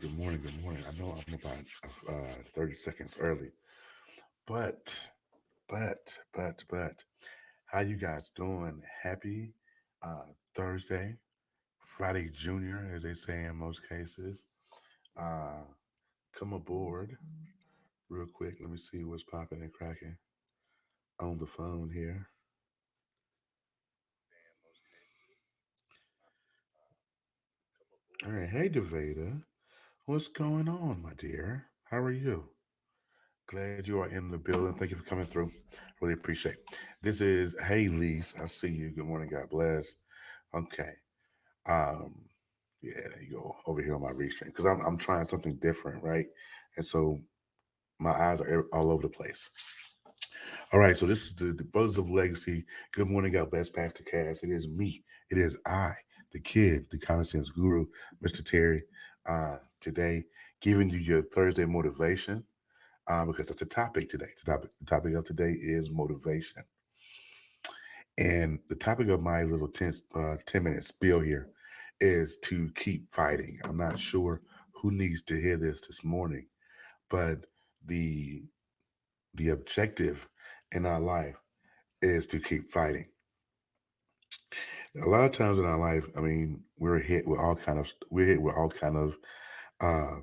Good morning. Good morning. I know I'm about 30 seconds early, but, but, how you guys doing? Happy Thursday, Friday Junior, as they say in most cases. Uh, come aboard real quick. Let me see what's popping and cracking on the phone here. All right. Hey, Deveda. What's going on, my dear? How are you? Glad you are in the building. Thank you for coming through. Really appreciate it. This is Hey Lise. I see you. Good morning. God bless. Okay. Um, yeah, there you go. Over here on my restream because I'm trying something different, right? And so my eyes are all over the place. All right, so this is the Brothers of Legacy. Good morning, God bless, Pastor Cass. It is me. It is I, the kid, the common sense guru, Mr. Terry. Today, giving you your Thursday motivation because that's the topic today. The topic of today is motivation. And the topic of my little 10-minute spiel here is to keep fighting. I'm not sure who needs to hear this morning, but the the objective in our life is to keep fighting. A lot of times in our life, I mean, we're hit with all kind of uh,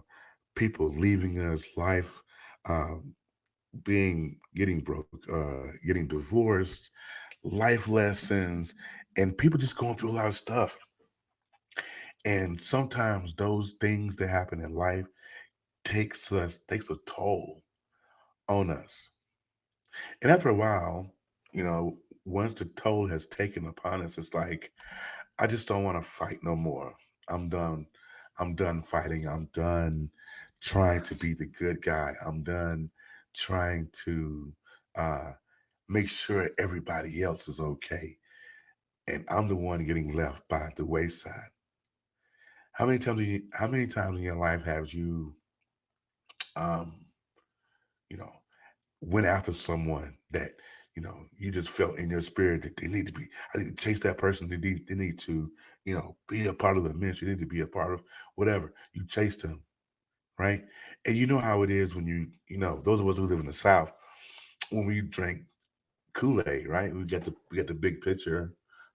people leaving us, life um, being getting broke, getting divorced, life lessons, and people just going through a lot of stuff. And sometimes those things that happen in life takes a toll on us. And after a while, you know, once the toll has taken upon us, it's like I just don't want to fight no more. I'm done. I'm done fighting. I'm done trying to be the good guy. I'm done trying to uh, make sure everybody else is okay, and I'm the one getting left by the wayside. How many times in your life have you um you know went after someone that you just felt in your spirit that they need to be I need to chase that person, they need to be a part of the ministry, they need to be a part of whatever. You chased them, right? And you know how it is when those of us who live in the South, when we drink Kool-Aid, right? We get the big pitcher,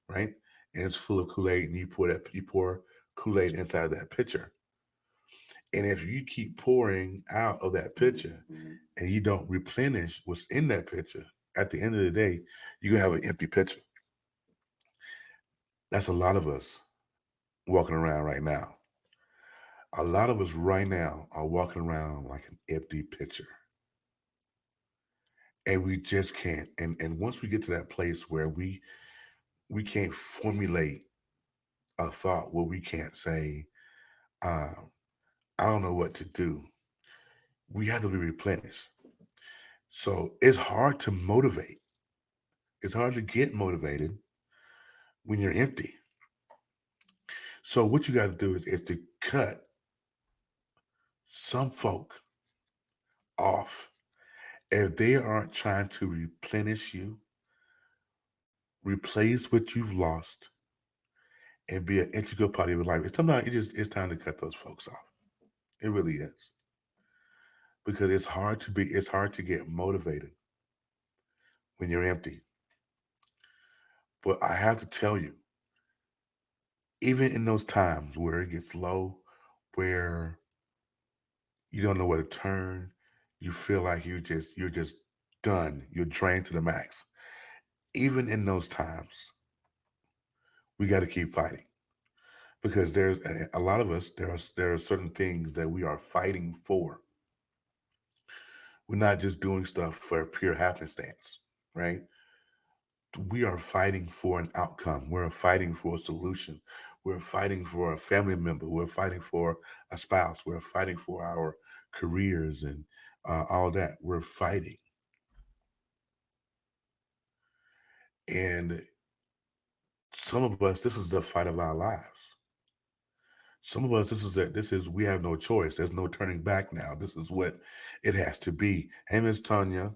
right? And it's full of Kool-Aid, and you pour Kool-Aid inside that pitcher. And if you keep pouring out of that pitcher and you don't replenish what's in that pitcher, at the end of the day, you're gonna have an empty pitcher. That's a lot of us walking around right now. A lot of us right now are walking around like an empty pitcher. And we just can't. And once we get to that place where we can't formulate a thought, where we can't say, uh, I don't know what to do, we have to be replenished. So it's hard to motivate. It's hard to get motivated when you're empty. So what you got to do is to cut some folk off. If they aren't trying to replenish you, replace what you've lost, and be an integral part of your life, it's time to cut those folks off. It really is, because it's hard to get motivated when you're empty. But I have to tell you, even in those times where it gets low, where you don't know where to turn, you feel like you're just done, you're drained to the max. Even in those times, we got to keep fighting, because there's a lot of us. There are certain things that we are fighting for. We're not just doing stuff for pure happenstance, right? We are fighting for an outcome. We're fighting for a solution. We're fighting for a family member. We're fighting for a spouse. We're fighting for our careers and all that. We're fighting, and some of us, this is the fight of our lives. Some of us, this is we have no choice. There's no turning back now. This is what it has to be. Hey, Miss Tanya,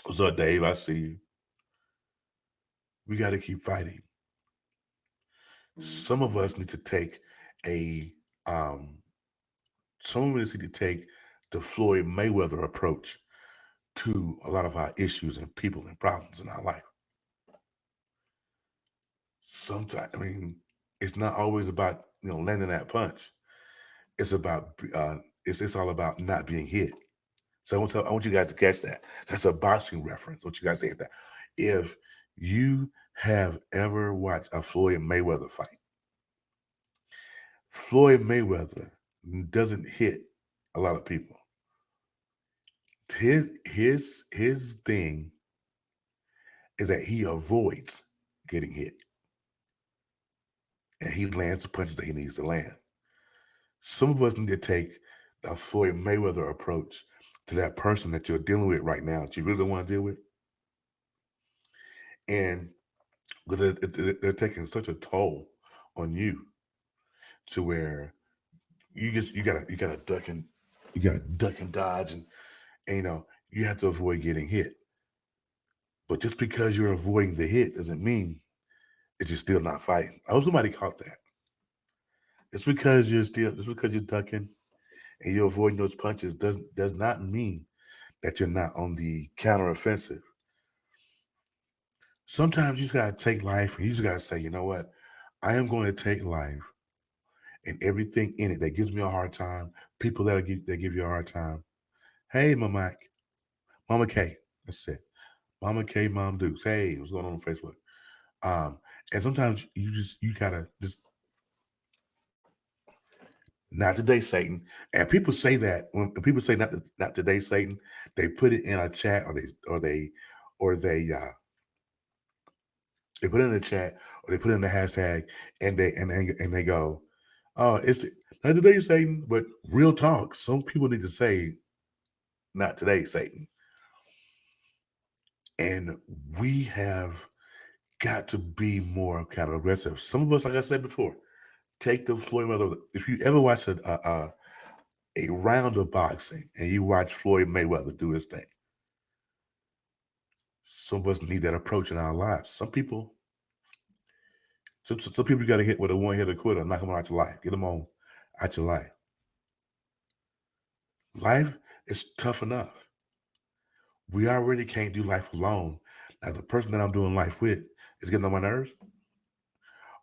what's up, Dave? I see you. We got to keep fighting. Some of us need to take a um, some of us need to take the Floyd Mayweather approach to a lot of our issues and people and problems in our life. Sometimes, I mean, it's not always about landing that punch. It's about it's all about not being hit. So I want you guys to catch that. That's a boxing reference. I want you guys to get that. If you have ever watched a Floyd Mayweather fight, Floyd Mayweather doesn't hit a lot of people. His thing is that he avoids getting hit, and he lands the punches that he needs to land. Some of us need to take a Floyd Mayweather approach to that person that you're dealing with right now that you really want to deal with, and they're taking such a toll on you to where you gotta duck and dodge, and you have to avoid getting hit. But just because you're avoiding the hit doesn't mean that you're still not fighting. I hope somebody caught that. Just because you're ducking and you're avoiding those punches does not mean that you're not on the counteroffensive. Sometimes you just gotta take life and you just gotta say, you know what? I am going to take life and everything in it that gives me a hard time, people that give you a hard time. Hey, Mama K, that's it. Mama K, Mom Dukes. Hey, what's going on Facebook? Um, and sometimes you gotta just not today, Satan. And people say that when people say not today, Satan, they put it in a chat or they put it in the chat or they put it in the hashtag and they go, oh, it's not today, Satan. But real talk, some people need to say not today, Satan. And we have got to be more kind of aggressive. Some of us, like I said before, take the Floyd Mayweather. If you ever watch a round of boxing and you watch Floyd Mayweather do his thing, some of us need that approach in our lives. Some people you got to hit with a one hitter quitter, knock them out your life, get them on out your life. Life is tough enough. We already can't do life alone. Now, the person that I'm doing life with is getting on my nerves,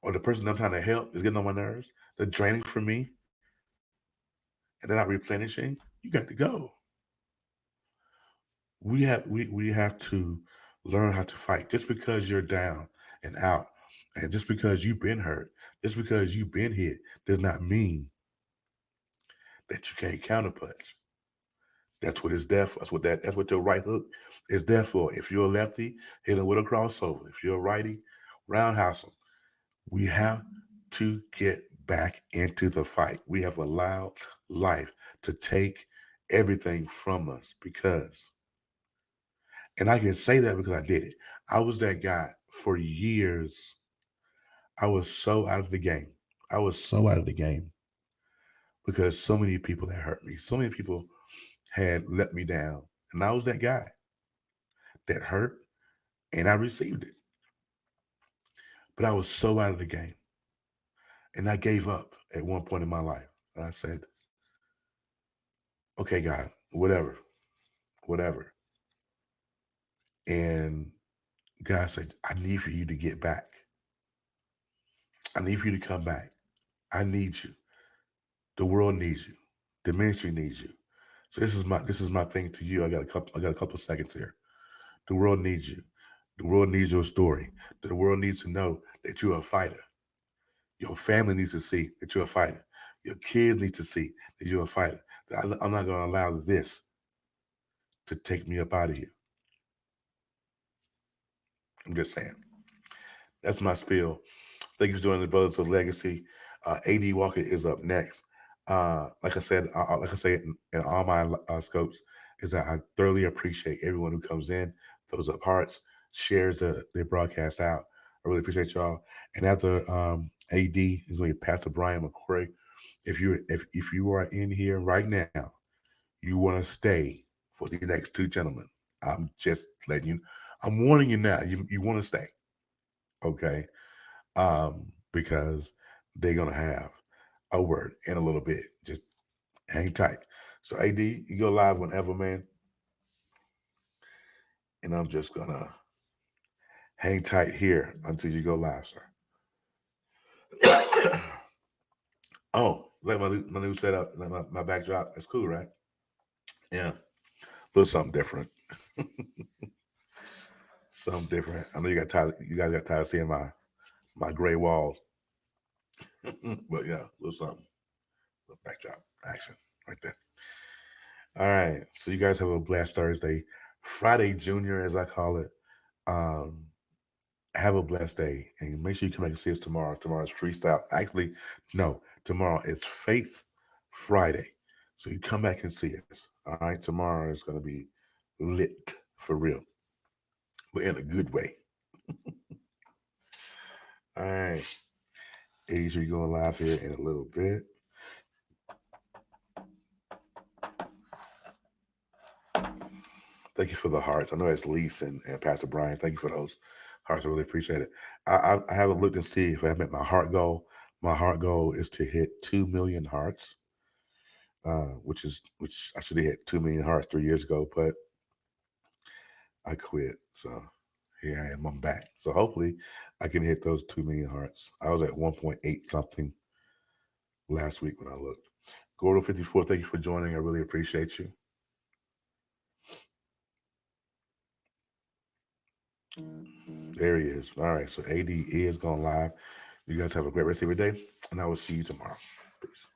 or the person that I'm trying to help is getting on my nerves. They're draining for me, and they're not replenishing. You got to go. We have to learn how to fight. Just because you're down and out, and just because you've been hurt, just because you've been hit, does not mean that you can't counterpunch. That's what it's there for. That's what your right hook is there for. If you're a lefty, hit him with a crossover. If you're a righty, roundhouse him. We have to get back into the fight. We have allowed life to take everything from us because, and I can say that because I did it. I was that guy for years. I was so out of the game. I was so out of the game because so many people had hurt me. So many people had let me down. And I was that guy that hurt and I received it. But I was so out of the game. And I gave up at one point in my life. And I said, okay, God, whatever. And God said, I need for you to get back. I need for you to come back. I need you. The world needs you. The ministry needs you. So this is my thing to you. I got a couple of seconds here. The world needs you. The world needs your story. The world needs to know that you're a fighter. Your family needs to see that you're a fighter. Your kids need to see that you're a fighter. I'm not going to allow this to take me up out of here. I'm just saying. That's my spiel. Thank you for joining the Brothers of Legacy. AD Walker is up next. Like I say in all my scopes, is that I thoroughly appreciate everyone who comes in, throws up hearts, shares the broadcast out. I really appreciate y'all. And after AD is going to be Pastor Brian McCory. If you are in here right now, you want to stay for the next two gentlemen. I'm just letting you. I'm warning you now. You want to stay, okay? Because they're gonna have a word in a little bit. Just Hang tight. So AD, you go live whenever, man. And I'm just gonna hang tight here until you go live, sir. Oh, like my new setup, like my backdrop. That's cool, right? Yeah, a little something different. Something different. I know you got tired. You guys got tired of seeing my gray walls, but yeah, a little something. Little backdrop action right there. All right. So you guys have a blessed Thursday, Friday Junior, as I call it. Um, have a blessed day, and make sure you come back and see us tomorrow. Tomorrow's freestyle. Actually, no, tomorrow is Faith Friday. So you come back and see us. All right. Tomorrow is going to be lit for real, but in a good way. All right. Asia, we go live here in a little bit. Thank you for the hearts. I know it's Lise and Pastor Brian. Thank you for those hearts. I really appreciate it. I haven't looked and see if I met my heart goal. My heart goal is to hit 2 million hearts, which I should have hit 2 million hearts 3 years ago, but I quit. So here I am. I'm back. So hopefully I can hit those 2 million hearts. I was at 1.8 something last week when I looked. Gordo 54, thank you for joining. I really appreciate you. There he is. All right. So AD is going live. You guys have a great rest of your day, and I will see you tomorrow. Peace.